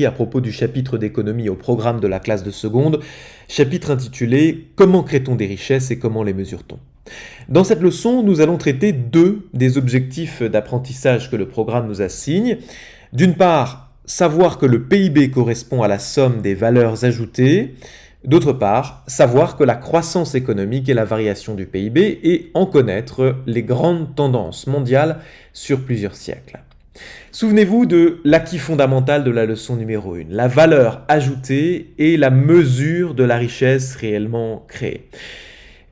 à propos du chapitre d'économie au programme de la classe de seconde, chapitre intitulé « Comment crée-t-on des richesses et comment les mesure-t-on » Dans cette leçon, nous allons traiter deux des objectifs d'apprentissage que le programme nous assigne. D'une part, savoir que le PIB correspond à la somme des valeurs ajoutées. D'autre part, savoir que la croissance économique est la variation du PIB et en connaître les grandes tendances mondiales sur plusieurs siècles. Souvenez-vous de l'acquis fondamental de la leçon numéro 1, la valeur ajoutée et la mesure de la richesse réellement créée.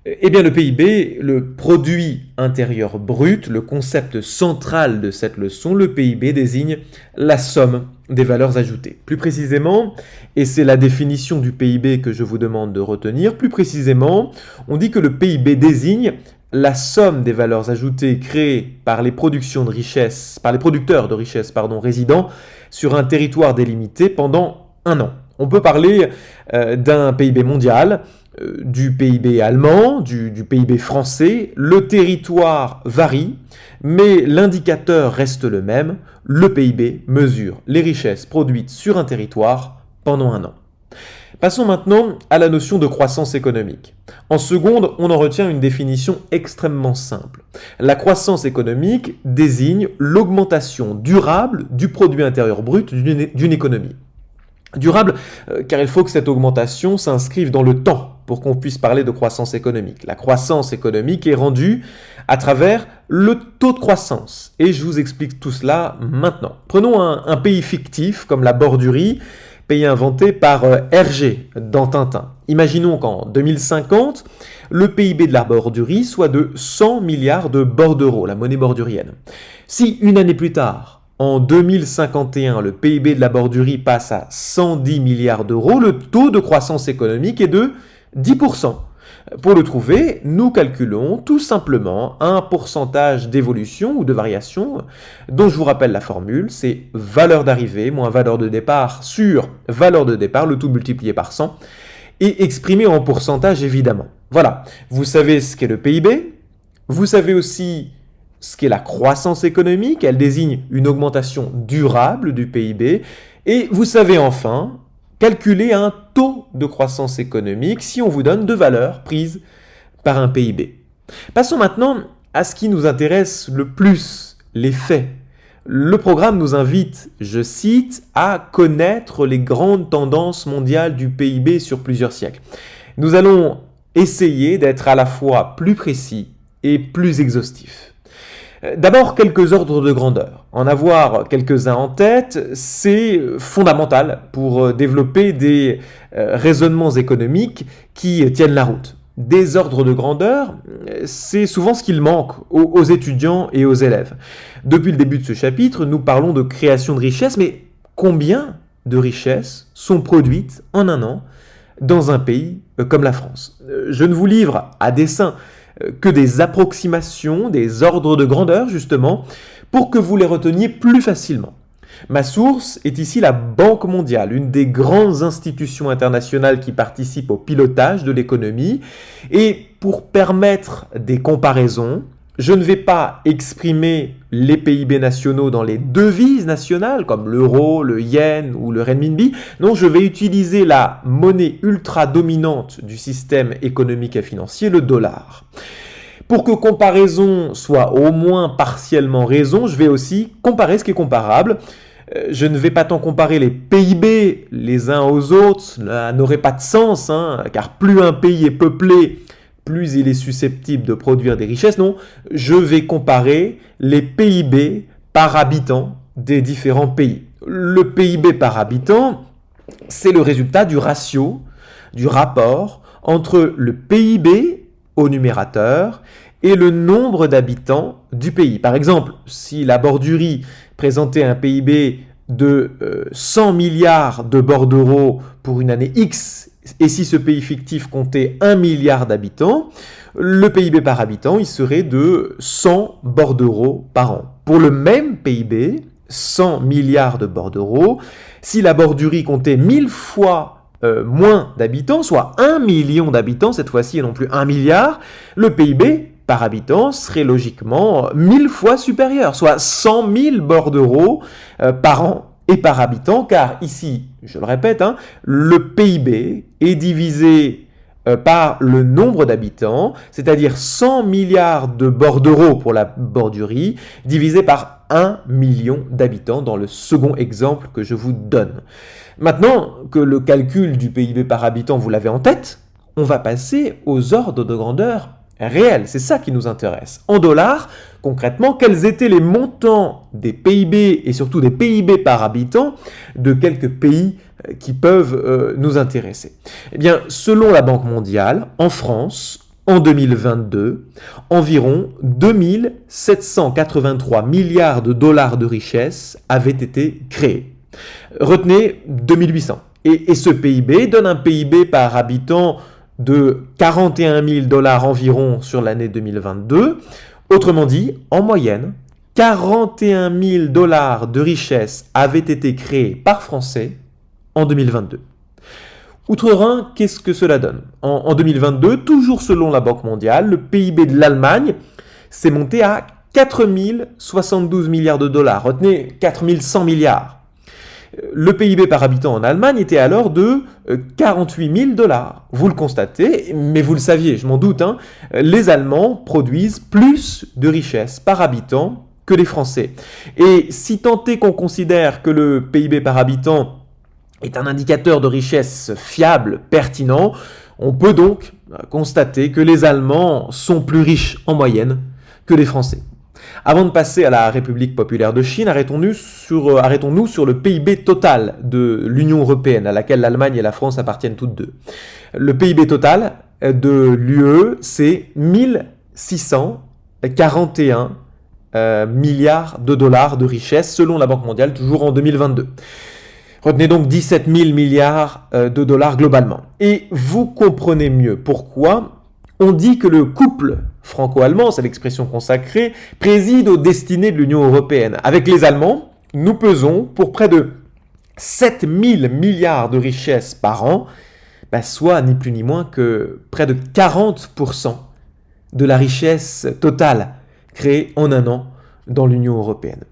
Eh bien, le PIB, le produit intérieur brut, le concept central de cette leçon, le PIB désigne la somme des valeurs ajoutées. Plus précisément, et c'est la définition du PIB que je vous demande de retenir, plus précisément, on dit que le PIB désigne la somme des valeurs ajoutées créées par les productions de richesse, par les producteurs de richesse, résidant sur un territoire délimité pendant un an. On peut parler d'un PIB mondial, du PIB allemand, du PIB français. Le territoire varie, mais l'indicateur reste le même. Le PIB mesure les richesses produites sur un territoire pendant un an. Passons maintenant à la notion de croissance économique. En seconde, on en retient une définition extrêmement simple. La croissance économique désigne l'augmentation durable du produit intérieur brut d'une économie. Durable, car il faut que cette augmentation s'inscrive dans le temps pour qu'on puisse parler de croissance économique. La croissance économique est rendue à travers le taux de croissance. Et je vous explique tout cela maintenant. Prenons un pays fictif comme la Bordurie, pays inventé par Hergé dans Tintin. Imaginons qu'en 2050, le PIB de la Bordurie soit de 100 milliards de bordereaux, la monnaie bordurienne. Si une année plus tard, en 2051, le PIB de la Bordurie passe à 110 milliards d'euros, le taux de croissance économique est de 10%. Pour le trouver, nous calculons tout simplement un pourcentage d'évolution ou de variation, dont je vous rappelle la formule, c'est valeur d'arrivée moins valeur de départ sur valeur de départ, le tout multiplié par 100, et exprimé en pourcentage évidemment. Voilà, vous savez ce qu'est le PIB, vous savez aussi ce qu'est la croissance économique, elle désigne une augmentation durable du PIB, et vous savez enfin calculer un taux de croissance économique si on vous donne deux valeurs prises par un PIB. Passons maintenant à ce qui nous intéresse le plus, les faits. Le programme nous invite, je cite, à connaître les grandes tendances mondiales du PIB sur plusieurs siècles. Nous allons essayer d'être à la fois plus précis et plus exhaustifs. D'abord, quelques ordres de grandeur. En avoir quelques-uns en tête, c'est fondamental pour développer des raisonnements économiques qui tiennent la route. Des ordres de grandeur, c'est souvent ce qu'il manque aux étudiants et aux élèves. Depuis le début de ce chapitre, nous parlons de création de richesses, mais combien de richesses sont produites en un an dans un pays comme la France? Je ne vous livre à dessein que des approximations, des ordres de grandeur justement, pour que vous les reteniez plus facilement. Ma source est ici la Banque mondiale, une des grandes institutions internationales qui participent au pilotage de l'économie. Et pour permettre des comparaisons, je ne vais pas exprimer les PIB nationaux dans les devises nationales, comme l'euro, le yen ou le renminbi. Non, je vais utiliser la monnaie ultra dominante du système économique et financier, le dollar. Pour que comparaison soit au moins partiellement raison, je vais aussi comparer ce qui est comparable. Je ne vais pas tant comparer les PIB les uns aux autres, cela n'aurait pas de sens, car plus un pays est peuplé, plus il est susceptible de produire des richesses. Non, je vais comparer les PIB par habitant des différents pays. Le PIB par habitant, c'est le résultat du ratio, du rapport entre le PIB au numérateur et le nombre d'habitants du pays. Par exemple, si la Bordurie présentait un PIB de 100 milliards de bordereaux pour une année X, et si ce pays fictif comptait 1 milliard d'habitants, le PIB par habitant, il serait de 100 bordereaux par an. Pour le même PIB, 100 milliards de bordereaux, si la Bordurie comptait 1000 fois moins d'habitants, soit 1 million d'habitants cette fois-ci et non plus 1 milliard, le PIB par habitant serait logiquement 1000 fois supérieur, soit 100 000 bordereaux par an et par habitant, car ici, je le répète, le PIB est divisé par le nombre d'habitants, c'est-à-dire 100 milliards de bordereaux pour la bordurie, divisé par 1 million d'habitants dans le second exemple que je vous donne. Maintenant que le calcul du PIB par habitant, vous l'avez en tête, on va passer aux ordres de grandeur réels. C'est ça qui nous intéresse. En dollars, concrètement, quels étaient les montants des PIB et surtout des PIB par habitant de quelques pays qui peuvent nous intéresser? Eh bien, selon la Banque mondiale, en France, en 2022, environ 2783 milliards de dollars de richesse avaient été créés. Retenez 2800. Et ce PIB donne un PIB par habitant de 41 000 dollars environ sur l'année 2022. Autrement dit, en moyenne, 41 000 dollars de richesse avaient été créés par Français en 2022. Outre-Rhin, qu'est-ce que cela donne? En 2022, toujours selon la Banque mondiale, le PIB de l'Allemagne s'est monté à 4 072 milliards de dollars. Retenez, 4 100 milliards. Le PIB par habitant en Allemagne était alors de 48 000 dollars. Vous le constatez, mais vous le saviez, je m'en doute, les Allemands produisent plus de richesses par habitant que les Français. Et si tant est qu'on considère que le PIB par habitant est un indicateur de richesse fiable, pertinent, on peut donc constater que les Allemands sont plus riches en moyenne que les Français. Avant de passer à la République populaire de Chine, arrêtons-nous sur le PIB total de l'Union européenne, à laquelle l'Allemagne et la France appartiennent toutes deux. Le PIB total de l'UE, c'est 1641 milliards de dollars de richesse, selon la Banque mondiale, toujours en 2022. Retenez donc 17 000 milliards de dollars globalement. Et vous comprenez mieux pourquoi on dit que le couple franco-allemand, c'est l'expression consacrée, préside aux destinées de l'Union européenne. Avec les Allemands, nous pesons pour près de 7 000 milliards de richesses par an, soit ni plus ni moins que près de 40% de la richesse totale créée en un an dans l'Union européenne.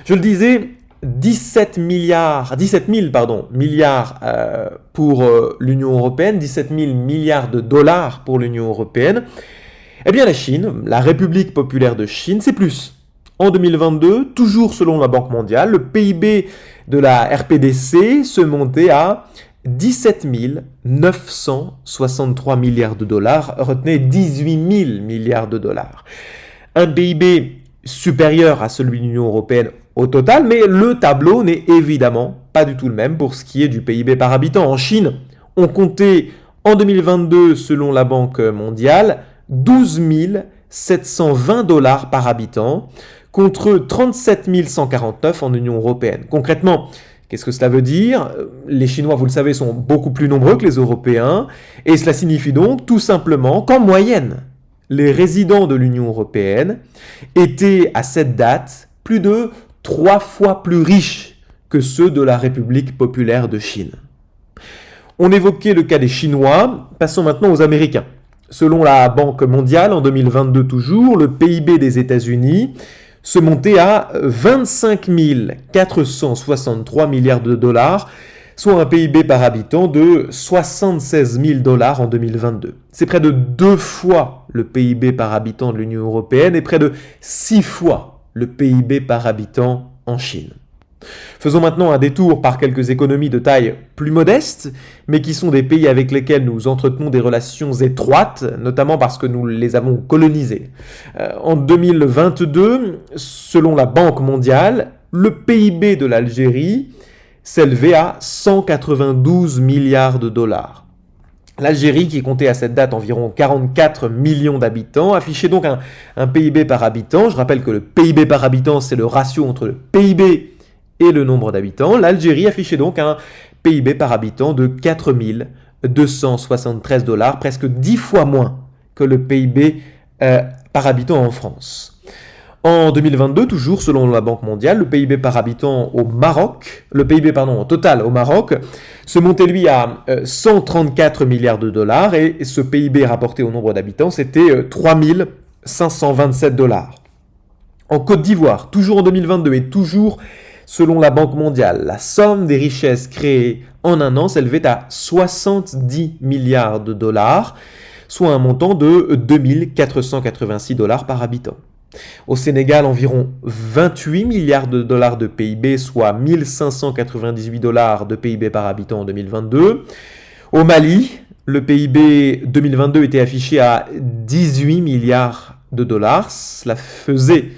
Je le disais, 17 000 milliards pour l'Union européenne, 17 000 milliards de dollars pour l'Union européenne. Eh bien la Chine, la République populaire de Chine, c'est plus. En 2022, toujours selon la Banque mondiale, le PIB de la RPDC se montait à 17 963 milliards de dollars, retenez 18 000 milliards de dollars. Un PIB supérieur à celui de l'Union européenne au total, mais le tableau n'est évidemment pas du tout le même pour ce qui est du PIB par habitant. En Chine, on comptait en 2022, selon la Banque mondiale, 12 720 dollars par habitant, contre 37 149 en Union européenne. Concrètement, qu'est-ce que cela veut dire? Les Chinois, vous le savez, sont beaucoup plus nombreux que les Européens, et cela signifie donc tout simplement qu'en moyenne, les résidents de l'Union européenne étaient à cette date plus de 3 fois plus riches que ceux de la République populaire de Chine. On évoquait le cas des Chinois, passons maintenant aux Américains. Selon la Banque mondiale, en 2022 toujours, le PIB des États-Unis se montait à 25 463 milliards de dollars, soit un PIB par habitant de 76 000 dollars en 2022. C'est près de 2 fois le PIB par habitant de l'Union européenne et près de 6 fois le PIB par habitant en Chine. Faisons maintenant un détour par quelques économies de taille plus modeste, mais qui sont des pays avec lesquels nous entretenons des relations étroites, notamment parce que nous les avons colonisés. En 2022, selon la Banque mondiale, le PIB de l'Algérie s'élevait à 192 milliards de dollars. L'Algérie, qui comptait à cette date environ 44 millions d'habitants, affichait donc un PIB par habitant. Je rappelle que le PIB par habitant, c'est le ratio entre le PIB et le nombre d'habitants. L'Algérie affichait donc un PIB par habitant de 4 273 dollars, presque 10 fois moins que le PIB par habitant en France. En 2022, toujours selon la Banque mondiale, le PIB par habitant au Maroc, total au Maroc, se montait lui à 134 milliards de dollars et ce PIB rapporté au nombre d'habitants, c'était 3 527 dollars. En Côte d'Ivoire, toujours en 2022 et toujours Selon la Banque mondiale, la somme des richesses créées en un an s'élevait à 70 milliards de dollars, soit un montant de 2486 dollars par habitant. Au Sénégal, environ 28 milliards de dollars de PIB, soit 1598 dollars de PIB par habitant en 2022. Au Mali, le PIB 2022 était affiché à 18 milliards de dollars. Cela faisait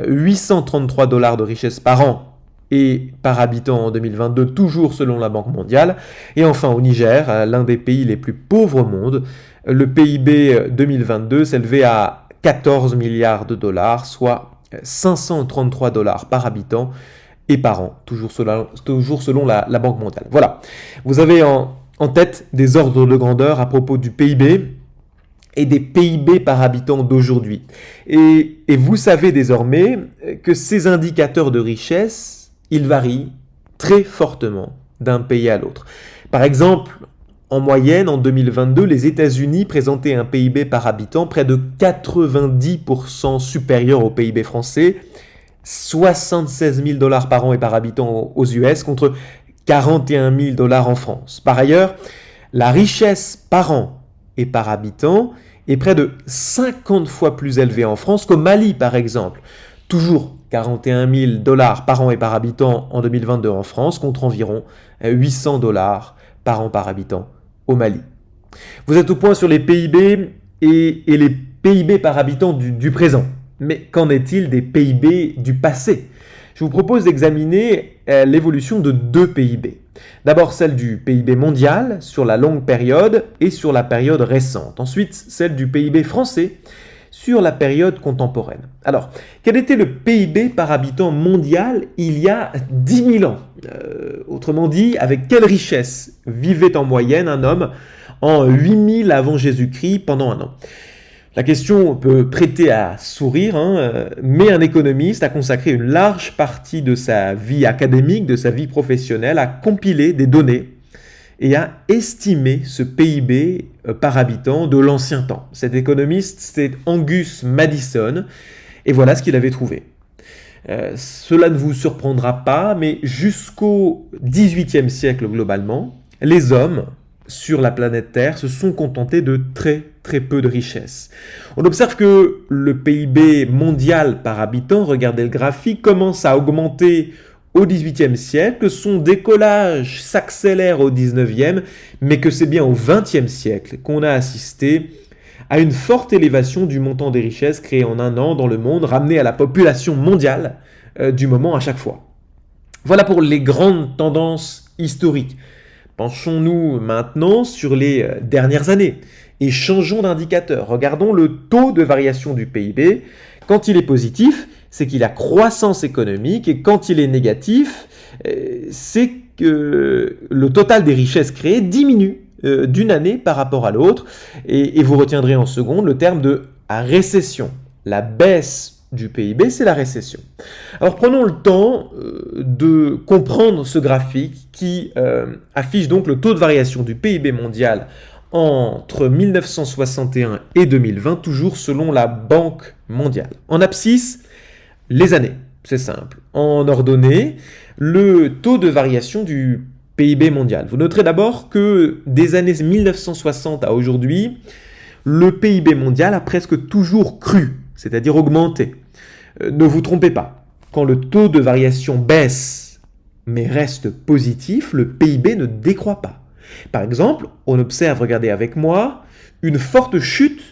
833 dollars de richesse par an et par habitant en 2022, toujours selon la Banque mondiale. Et enfin au Niger, l'un des pays les plus pauvres au monde, le PIB 2022 s'élevait à 14 milliards de dollars, soit 533 dollars par habitant et par an, toujours selon la Banque mondiale. Voilà, vous avez en tête des ordres de grandeur à propos du PIB et des PIB par habitant d'aujourd'hui. Et vous savez désormais que ces indicateurs de richesse, ils varient très fortement d'un pays à l'autre. Par exemple, en moyenne, en 2022, les États-Unis présentaient un PIB par habitant près de 90% supérieur au PIB français, 76 000 dollars par an et par habitant aux US contre 41 000 dollars en France. Par ailleurs, la richesse par an et par habitant est près de 50 fois plus élevée en France qu'au Mali, par exemple. Toujours 41 000 dollars par an et par habitant en 2022 en France, contre environ 800 dollars par an par habitant au Mali. Vous êtes au point sur les PIB et les PIB par habitant du présent. Mais qu'en est-il des PIB du passé ? Je vous propose d'examiner l'évolution de deux PIB. D'abord celle du PIB mondial sur la longue période et sur la période récente. Ensuite celle du PIB français sur la période contemporaine. Alors, quel était le PIB par habitant mondial il y a 10 000 ans ? Autrement dit, avec quelle richesse vivait en moyenne un homme en 8000 avant Jésus-Christ pendant un an ? La question peut prêter à sourire, mais un économiste a consacré une large partie de sa vie académique, de sa vie professionnelle, à compiler des données et à estimer ce PIB par habitant de l'ancien temps. Cet économiste, c'est Angus Madison, et voilà ce qu'il avait trouvé. Cela ne vous surprendra pas, mais jusqu'au XVIIIe siècle globalement, les hommes sur la planète Terre se sont contentés de très peu de richesses. On observe que le PIB mondial par habitant, regardez le graphique, commence à augmenter au XVIIIe siècle, son décollage s'accélère au XIXe, mais que c'est bien au XXe siècle qu'on a assisté à une forte élévation du montant des richesses créées en un an dans le monde, ramené à la population mondiale du moment à chaque fois. Voilà pour les grandes tendances historiques. Penchons-nous maintenant sur les dernières années et changeons d'indicateur. Regardons le taux de variation du PIB. Quand il est positif, c'est qu'il y a croissance économique, et quand il est négatif, c'est que le total des richesses créées diminue d'une année par rapport à l'autre, et vous retiendrez en seconde le terme de récession. La baisse du PIB, c'est la récession. Alors prenons le temps de comprendre ce graphique qui affiche donc le taux de variation du PIB mondial entre 1961 et 2020, toujours selon la Banque mondiale. En abscisse, les années, c'est simple. En ordonnée, le taux de variation du PIB mondial. Vous noterez d'abord que des années 1960 à aujourd'hui, le PIB mondial a presque toujours cru, c'est-à-dire augmenté. Ne vous trompez pas, quand le taux de variation baisse mais reste positif, le PIB ne décroît pas. Par exemple, on observe, regardez avec moi, une forte chute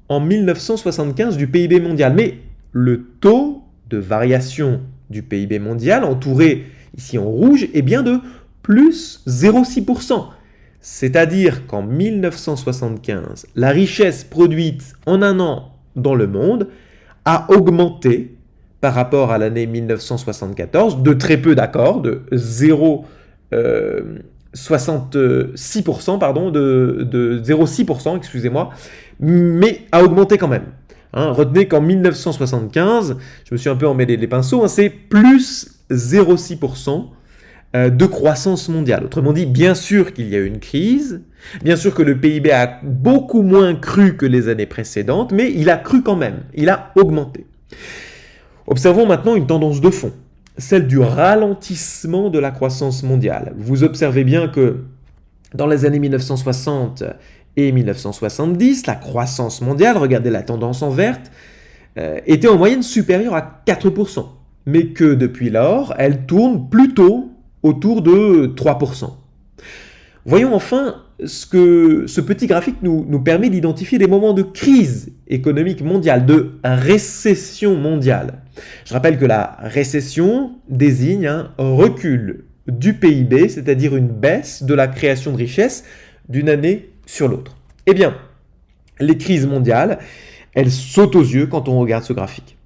en 1975 du PIB mondial, mais le taux de variation du PIB mondial, entouré ici en rouge, est bien de plus 0,6%. C'est-à-dire qu'en 1975, la richesse produite en un an dans le monde a augmenté par rapport à l'année 1974, de très peu d'accord, de 0,66%, de 0,6%, excusez-moi, mais a augmenté quand même. Retenez qu'en 1975, je me suis un peu emmêlé les pinceaux, c'est plus 0,6% de croissance mondiale. Autrement dit, bien sûr qu'il y a eu une crise, bien sûr que le PIB a beaucoup moins cru que les années précédentes, mais il a cru quand même, il a augmenté. Observons maintenant une tendance de fond. celle du ralentissement de la croissance mondiale. Vous observez bien que dans les années 1960 et 1970, la croissance mondiale, regardez la tendance en verte, était en moyenne supérieure à 4%, mais que depuis lors, elle tourne plutôt autour de 3%. Voyons enfin ce que ce petit graphique nous permet d'identifier des moments de crise économique mondiale, de récession mondiale. Je rappelle que la récession désigne un recul du PIB, c'est-à-dire une baisse de la création de richesse d'une année sur l'autre. Eh bien, les crises mondiales, elles sautent aux yeux quand on regarde ce graphique.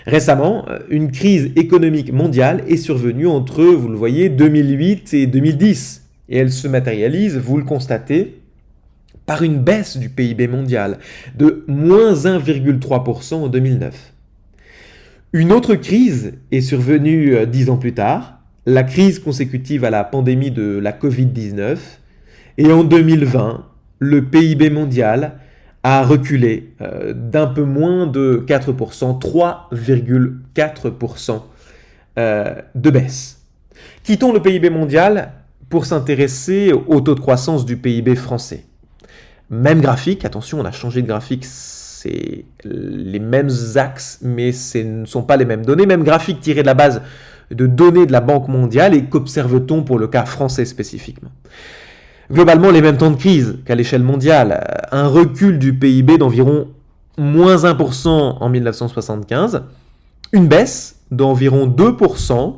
Récemment, une crise économique mondiale est survenue entre, vous le voyez, 2008 et 2010. Et elle se matérialise, vous le constatez, par une baisse du PIB mondial de moins 1,3% en 2009. Une autre crise est survenue 10 ans plus tard, la crise consécutive à la pandémie de la Covid-19. Et en 2020, le PIB mondial a reculé d'un peu moins de 4%, 3,4% de baisse. Quittons le PIB mondial pour s'intéresser au taux de croissance du PIB français. Même graphique, attention, on a changé de graphique, c'est les mêmes axes, mais ce ne sont pas les mêmes données. Même graphique tiré de la base de données de la Banque mondiale, et qu'observe-t-on pour le cas français spécifiquement? Globalement, les mêmes temps de crise qu'à l'échelle mondiale, un recul du PIB d'environ moins 1% en 1975, une baisse d'environ 2%,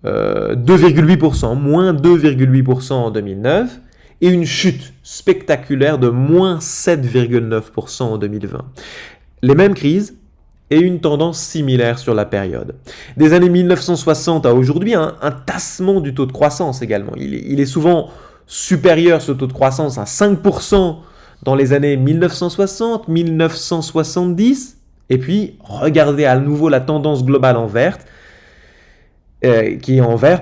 2,8%, moins 2,8% en 2009, et une chute spectaculaire de moins 7,9% en 2020. Les mêmes crises et une tendance similaire sur la période. Des années 1960 à aujourd'hui, un tassement du taux de croissance également. Il est souvent supérieur, ce taux de croissance, à 5% dans les années 1960, 1970, et puis regardez à nouveau la tendance globale en verte, qui est en vert,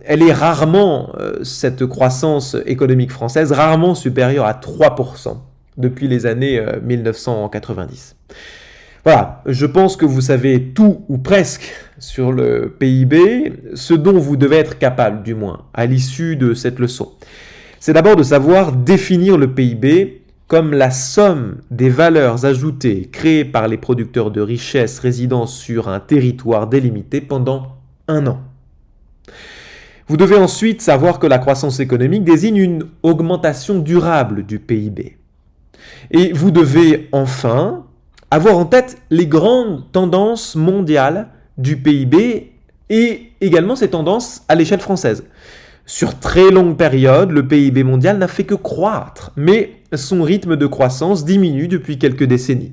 elle est rarement, cette croissance économique française, rarement supérieure à 3% depuis les années 1990. Voilà, je pense que vous savez tout ou presque sur le PIB, ce dont vous devez être capable, du moins, à l'issue de cette leçon. C'est d'abord de savoir définir le PIB comme la somme des valeurs ajoutées créées par les producteurs de richesses résidant sur un territoire délimité pendant un an. Vous devez ensuite savoir que la croissance économique désigne une augmentation durable du PIB. Et vous devez enfin avoir en tête les grandes tendances mondiales du PIB et également ces tendances à l'échelle française. Sur très longue période, le PIB mondial n'a fait que croître, mais son rythme de croissance diminue depuis quelques décennies.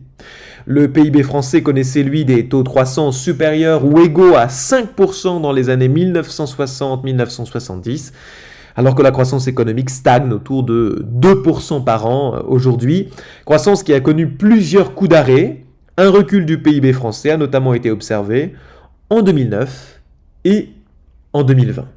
Le PIB français connaissait, lui, des taux de croissance supérieurs ou égaux à 5% dans les années 1960-1970, alors que la croissance économique stagne autour de 2% par an aujourd'hui. Croissance qui a connu plusieurs coups d'arrêt. Un recul du PIB français a notamment été observé en 2009 et en 2020.